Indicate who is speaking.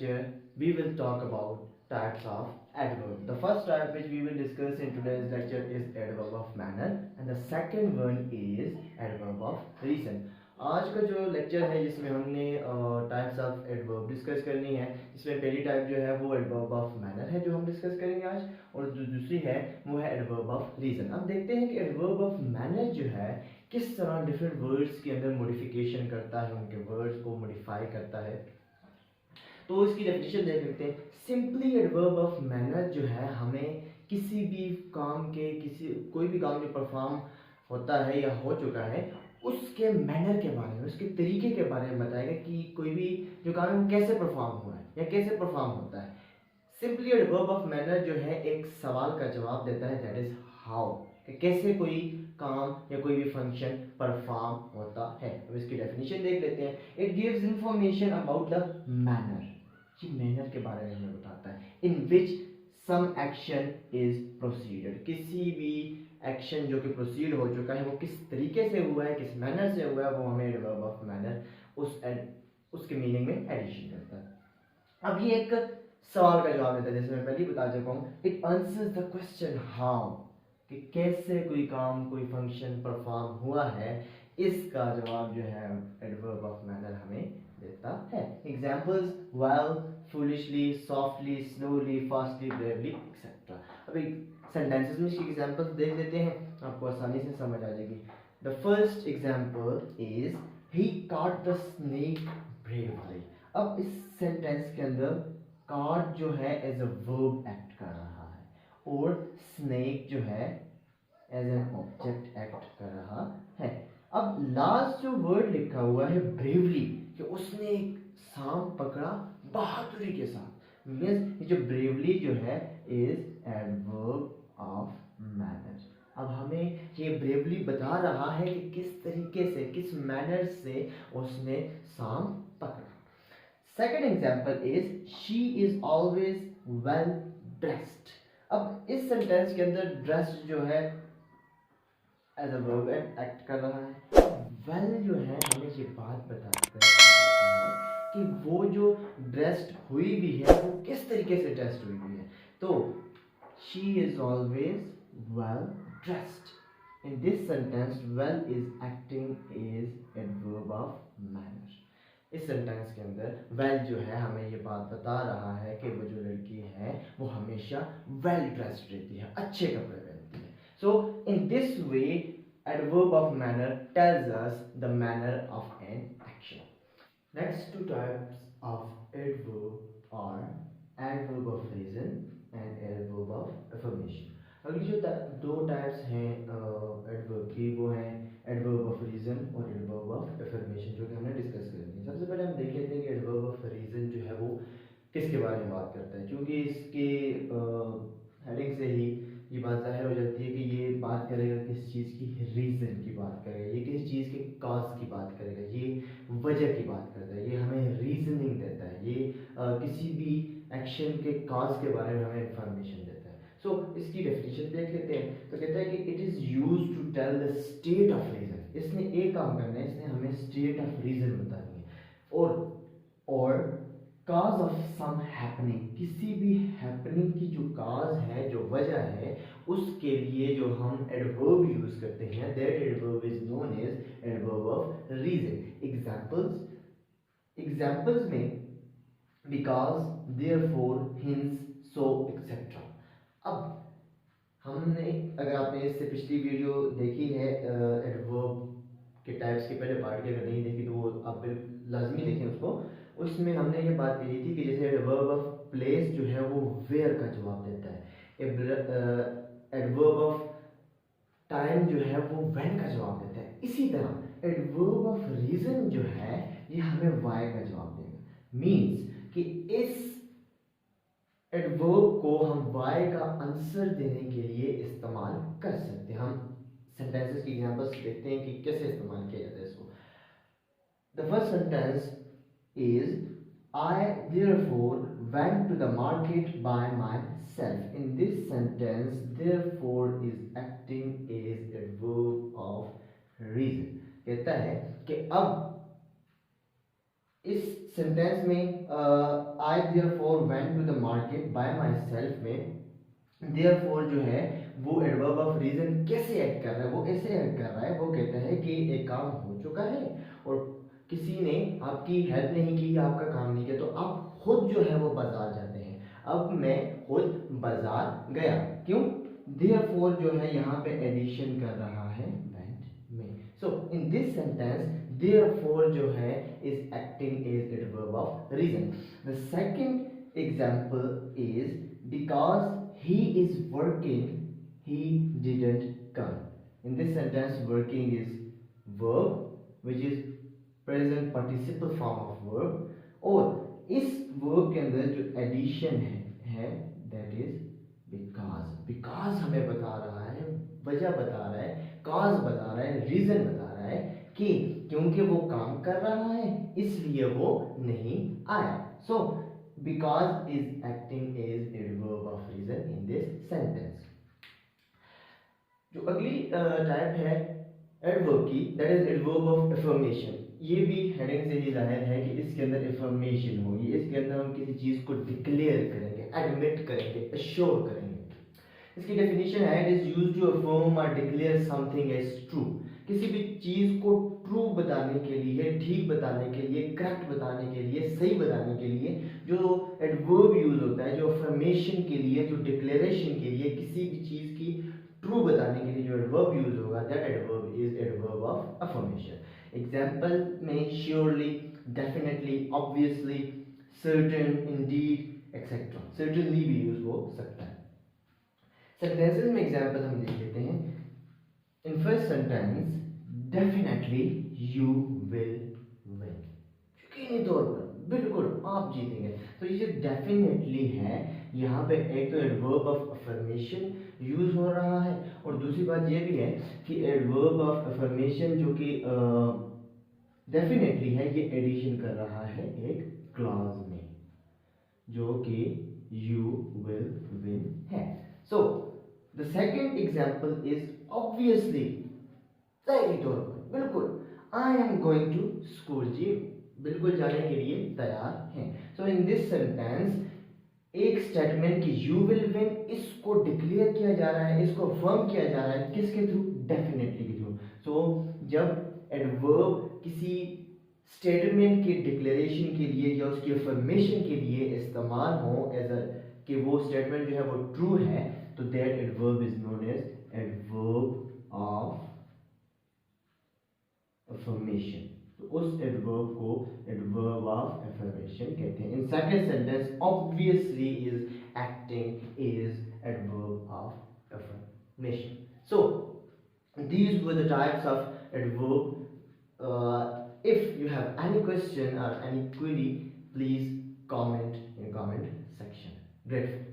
Speaker 1: lecture, we will talk about types of adverb. The first type which we will discuss in today's lecture is adverb of manner, and the second one is adverb of reason. आज का जो lecture है जिसमें हमने types of adverb discuss करनी है, इसमें पहली टाइप जो है वो एडवर्ब ऑफ मैनर है जो हम डिस्कस करेंगे आज, और जो दूसरी है वो है एडवर्ब ऑफ रीजन। अब देखते हैं कि एडवर्ब ऑफ मैनर जो है किस तरह डिफरेंट वर्ड्स के अंदर मॉडिफिकेशन करता है, उनके वर्ड्स को मॉडिफाई करता है। तो इसकी डेफिनेशन देख लेते हैं। सिंपली एडवर्ब ऑफ मैनर जो है हमें किसी भी काम के कोई भी काम जो परफॉर्म होता है या हो चुका है उसके मैनर के बारे में, उसके तरीके के बारे में बताएगा कि कोई भी जो काम है वो कैसे परफॉर्म हुआ है या कैसे परफॉर्म होता है। सिंपली एडवर्ब ऑफ मैनर जो है एक सवाल का जवाब देता है, दैट इज हाउ, कि कैसे कोई काम या कोई भी फंक्शन परफॉर्म होता है। अब इसकी डेफिनेशन देख लेते हैं। It gives information about the manner, ये मैनर के बारे में हमें बताता है, इन विच सम एक्शन इज प्रोसीडेड, किसी भी एक्शन जो कि प्रोसीड हो चुका है वो किस तरीके से हुआ है, किस मैनर से हुआ है, वो हमें एडवर्ब ऑफ मैनर उसके मीनिंग में एडिशन करता है। अब ये एक सवाल का जवाब देता है, जैसे मैं पहले ही बता चुका हूँ। It answers the question how, कि कैसे कोई काम कोई फंक्शन परफॉर्म हुआ है, इसका जवाब जो है एडवर्ब ऑफ मैनर हमें देता है। Examples well, foolishly, softly, slowly, fastly, bravely etcetera. अब एक सेंटेंसेस में इसकी एग्जांपल्स देख लेते हैं, आपको आसानी से समझ आ जाएगी। The first example is he caught the snake bravely. अब इस सेंटेंस के अंदर कॉट जो है एज अ वर्ब एक्ट कर रहा है और स्नेक जो है एज एन ऑब्जेक्ट एक्ट कर रहा है। अब लास्ट जो वर्ड लिखा हुआ है ब्रेवली, कि उसने एक सांप पकड़ा बहादुरी के साथ, मींस ये जो ब्रेवली जो है इज एडवर्ब ऑफ मैनर। अब हमें ये ब्रेवली बता रहा है कि किस तरीके से, किस मैनर से उसने सांप पकड़ा। Second example is she is always well dressed. अब इस सेंटेंस के अंदर ड्रेस्ड जो है एज अ वर्ब एक्ट कर रहा है। वेल जो है हमें ये बात बताता है कि वो जो ड्रेस्ड हुई भी है वो किस तरीके से ड्रेस्ड हुई भी है। तो she is always well dressed. In this sentence well is acting is adverb of manner. इस सेंटेंस के अंदर वेल जो है हमें ये बात बता रहा है कि वो जो लड़की है वो हमेशा वेल ड्रेस्ड रहती है, अच्छे कपड़े पहनती है। So in this way, adverb of manner tells us the manner of an action. Next two types of adverb are adverb of reason and adverb of affirmation. अगली जो दो टाइप्स हैं एडवर्ब की वो हैं एडवर्ब ऑफ रीजन और adverb of affirmation, जो कि हमने डिस्कस कर ली। सबसे पहले हम देख लेते हैं कि एडवर्ब ऑफ रीजन जो है वो किसके बारे में बात करता है, क्योंकि इसके हेडिंग से ही ये बात जाहिर हो जाती है कि ये बात करेगा किस चीज़ की, रीज़न की बात करेगा, ये किस चीज़ के काज की बात करेगा, ये वजह की बात करता है, ये हमें रीजनिंग देता है, ये किसी भी एक्शन के काज के बारे में हमें इंफॉर्मेशन देता है। सो इसकी डेफिनेशन देख लेते हैं। तो कहता है कि it is use to tell the state of reason. इसने एक काम करना है, इसने हमें स्टेट ऑफ रीज़न बतानी है। और काज ऑफ सम हैपनिंग, किसी भी हैपनिंग की जो काज है, जो वजह है, उसके लिए जो हम एडवर्ब यूज करते हैं, that adverb is known as adverb of reason. Examples में because, therefore, hence, so etcetera. अब हमने, अगर आपने इससे पिछली वीडियो देखी है एडवर्ब के टाइप्स के पहले पार्ट की, अगर नहीं देखी तो वो आप लाजमी देखें उसको। उसमें हमने ये बात कही थी कि जैसे एडवर्ब ऑफ प्लेस जो है वो वेयर का जवाब देता है, एडवर्ब ऑफ टाइम जो है वो व्हेन का जवाब देता है। इसी तरह एडवर्ब ऑफ रीजन जो है ये हमें वाई का जवाब देगा। मींस कि इस एडवर्ब को हम वाई का आंसर देने के लिए इस्तेमाल कर सकते हैं। हम सेंटेंसेस की एग्जांपल्स देखते हैं कि कैसे इस्तेमाल किया जाता है इसको। The first sentence is I therefore went to the market by myself. In this sentence, therefore is acting as a verb of reason. कहता है कि अब इस सेंटेंस में I therefore went to the market by myself में therefore जो है वो एडवर्ब ऑफ रीजन कैसे ऐड कर रहा है, वो ऐसे ऐड कर रहा है, वो कहता है कि एक काम हो चुका है और किसी ने आपकी हेल्प नहीं की, आपका काम नहीं किया, तो आप खुद जो है वो बाजार जाते हैं। अब मैं खुद बाजार गया, क्यों? देयरफॉर जो है यहाँ पे एडिशन कर रहा है वेंट में। So in this sentence therefore जो है is acting as adverb of reason. The second example is because he is working, he didn't come. In this sentence, working is verb, which is present participle form of verb. और इस verb के अंदर जो addition है that is because हमें बता रहा है, वजह बता रहा है, cause बता रहा है, reason बता रहा है कि क्योंकि वो काम कर रहा है इसलिए वो नहीं आया. So because is acting as adverb of reason in this sentence. जो अगली टाइप है एडवर्ब की, that is adverb of affirmation. ये भी हेडिंग से ही जाहिर है कि इसके अंदर अफर्मेशन होगी, इसके अंदर हम किसी चीज को डिक्लेयर करेंगे, एडमिट करेंगे, अश्योर करेंगे. इसकी डेफिनेशन है it is used to affirm और डिक्लेयर समथिंग एज ट्रू. किसी भी चीज को ट्रू बताने के लिए, ठीक बताने के लिए, करेक्ट बताने के लिए, सही बताने के लिए जो एडवर्ब यूज होता है, जो अफर्मेशन के लिए, जो डिक्लेरेशन के लिए, किसी भी चीज की ट्रू बताने के लिए जो एडवर्ब यूज होगा, that adverb is adverb of affirmation. Example में surely, definitely, obviously, certain, indeed etcetera. Certainly भी यूज हो सकता है. सेंटेंसेस में एग्जांपल हम देख लेते हैं. In first sentence definitely you will win. यकीनी तौर पर बिल्कुल आप जीतेंगे. तो ये जो डेफिनेटली है यहाँ पे एक तो एडवर्ब ऑफ अफर्मेशन यूज हो रहा है और दूसरी बात ये भी है कि एडवर्ब ऑफ अफर्मेशन जो कि डेफिनेटली है ये एडिशन कर रहा है एक क्लॉज में जो कि यू विल विन है. So the second example is obviously, सही तौर पर बिल्कुल, I am going to school. जी बिल्कुल जाने के लिए तैयार हैं. सो इन दिस सेंटेंस एक स्टेटमेंट कि यू विल विन, इसको डिक्लेयर किया जा रहा है, इसको फर्म किया जा रहा है किसके थ्रू? डेफिनेटली के थ्रू. सो जब एडवर्ब किसी स्टेटमेंट के डिक्लेरेशन के लिए या उसकी अफर्मेशन के लिए इस्तेमाल हो एज अ कि वो स्टेटमेंट जो है वो ट्रू है, तो that adverb is known as adverb of affirmation. तो उस एडवर्ब को एडवर्ब ऑफ अफर्मेशन कहते हैं. In second sentence obviously is acting is adverb of affirmation. So these were the types of adverb. If you have any question or any query, please comment in comment section. Grateful.